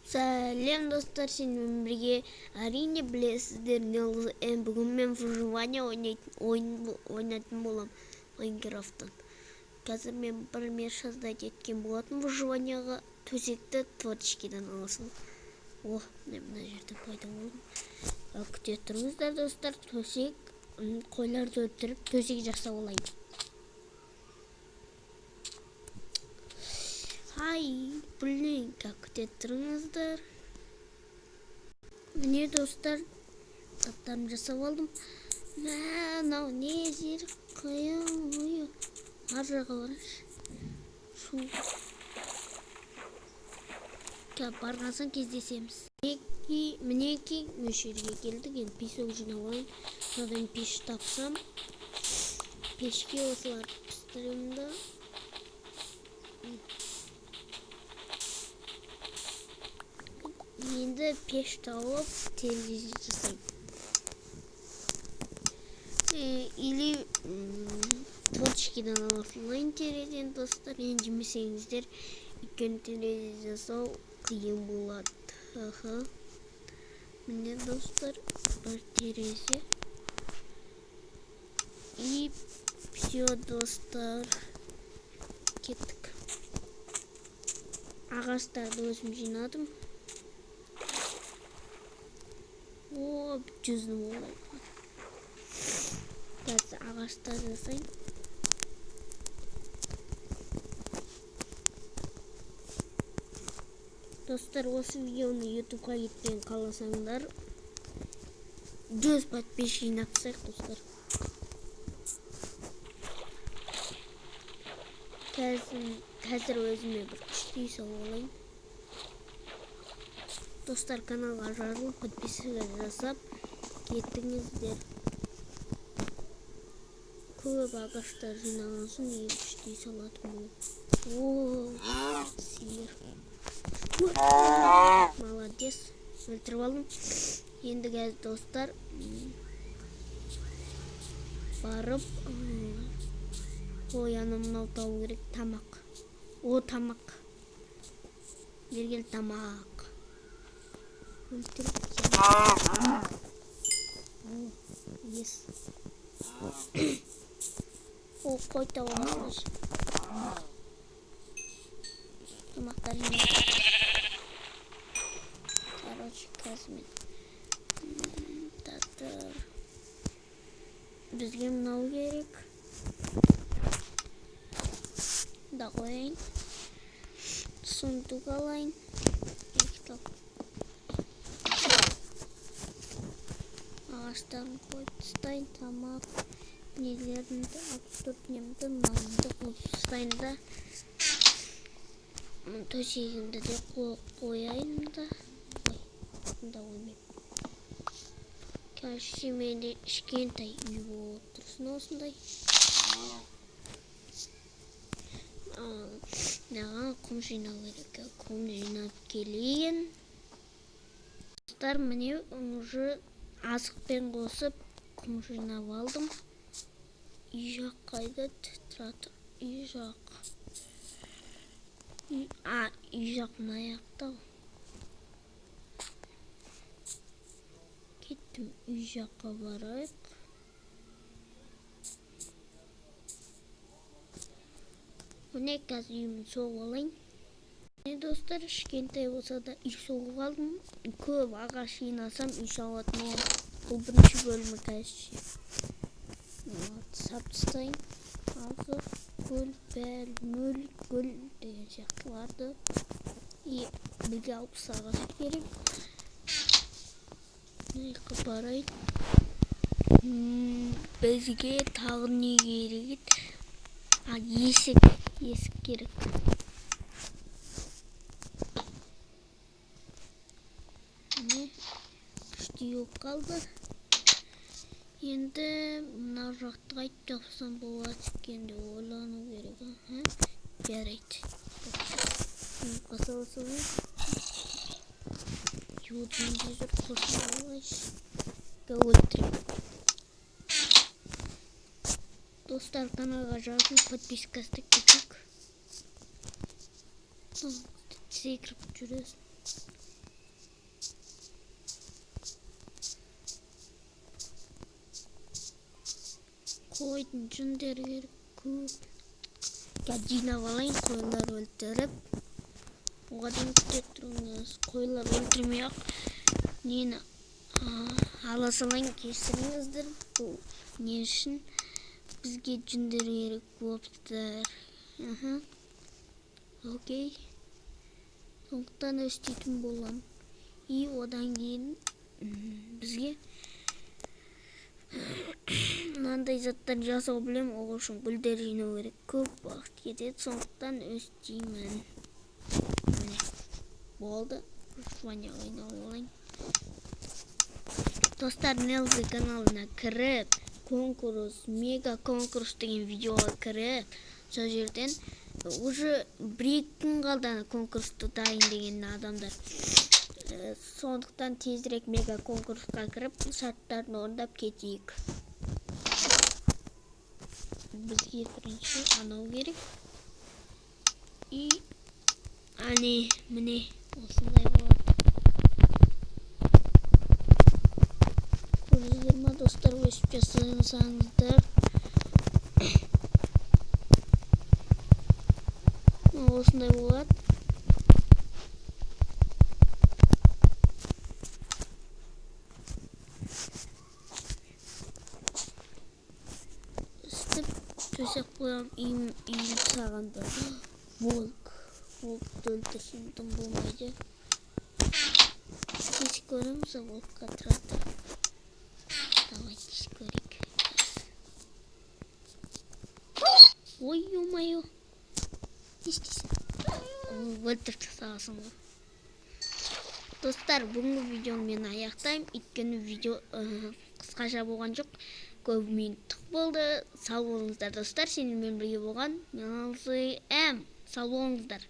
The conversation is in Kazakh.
Сәлем достар, сенімен бірге әрине білесіздер, бүгін мен выживание ойнайтын болам Майнкрафттан. Қазір мен бір мер создать еткен болатын выживанияға. Төсекті творческийден аласың. Мен мына жерден пайда болдым. Күте тұрыңыздар достар, төсек қойларды өлтіріп төсек жасап алайын. Как күте тұрыңыздар. Міне достар, таптарым жасап алдым. Мынау не жер қиын. Ар жаққа барайыншы. Барған соң кездесеміз. Мінеки мөлшерге келдік. Енді песок жинап алайын. Содан пеш тапсам, пешке осыларды пістіремін да. Енді пеш тауып терезе жасайым. Или творческийден алатынлайын терезені достар. Ренжімесеңіздер, өйткені терезе жасау қиын болады. Міне достар, бір терезе. И все достар. Кеттік. Ағаштарды өзім жинадым. Жүзім олай. Қазір ағаштар жасайын. Достар, осы видеоны ютубқа кетпен қаласаңдар, 100 подписчик жинапсақ достар. Қазір өзіме бір күшті үй салып алайын. Достар, каналға жазылып, подписчик жасап кеттіңіздер. Көп ағаштар жинаған соң күшті үй салатын болып. Сиыр. Молодец. Өлтіріп алдым. Енді қазір достар барып анау тауы керек. Тамақ. Тамақ. Бергел тамақ. Өлтіріп ес. Қой тауы. Тамақтар жинап. Қазір бізге мынау керек. Да қойайын. Сундук алайын. Ағаштарын қойып тастайын. Тамақ нелерімді алып тұрып немді мынауымды қойып тастайын да. Төсегімді де қойайын да. Да оймеймін. Қазір менде кішкентай үй болып тұрсын осындай. Маған құм жинау керек. Құм жинап келейін. Достар, міне уже азықпен қосып құм жинап алдым. Үй жақ қайда тұрады? Үй жақ. Үй жақ мына жақта. Кеттім, үй жаққа барайық. Міне қазір үйімді соғып алайын. Достар, кішкентай болса да үй соғып алдым. Көп ағаш жинасам үй салатын боламын. Бұл бірінші бөлімі қазір. Сап тастайын. Азық, гүл, бәл, мөл, гүл деген сияқтыларды. Бізге 60 ағаш керек. Неге барайын. Бізге тағы не керек? Есік керек. Міне күшті yok қалды. Енді мына жақты қайтып жапсам болады екенде ойлану керек. Жарайды. Қасаласа ғой. Юдың жүр қосып алайыншы. Өлтіріп. Dostlar, kanala жазылып, подписка істеп кетейік. Секіріп жүресің. қойдың жүндері керек көп. Қазір жинап алайын, қойлар өлтіріп. Оған дейін күтіп тұрыңыз. Қойлар өлтірмей-ақ нені ала салайын, кешіріңіздер. Бұл не үшін бізге жүндер керек болыптыр. Окей. Сондықтан өстейтін болам. И одан кейін бізге мынандай заттар жасау білем, ол үшін гүлдер жинау керек. Көп уақыт кетеді, сондықтан өстеймін. Міне, болды. Выживание ойнап алайын. Достар, Нелзи каналына кіріп, конкурс, мега конкурс деген видеоға кіріп, сол жерден уже 1-2 күн қалды конкурсты дайын деген адамдар. Сондықтан тезірек мега конкурсқа кіріп, шарттарын орындап кетейік. Бізге бірінші анау керек. И ане, міне, осындай болады. Көрдіңіздер ма, достар, өсіп жасаңыздар. Осындай болады. Істіп төсек қоям, иіліп сағанда. Волкты өлтірсем тым болмайды. Кешік көреміз, волкқа тұрады. Давай кешік көрейік. Ой, ё-моё. Не істейсің? Өлтірді сағасың ғой. Достар, бүгінгі видеоны мен аяқтаймын. Өйткені видео қысқаша болған жоқ. Көп минуттық болды. Сау болыңыздар, достар. Сенімен бірге болған Нелзи. Сау болыңыздар.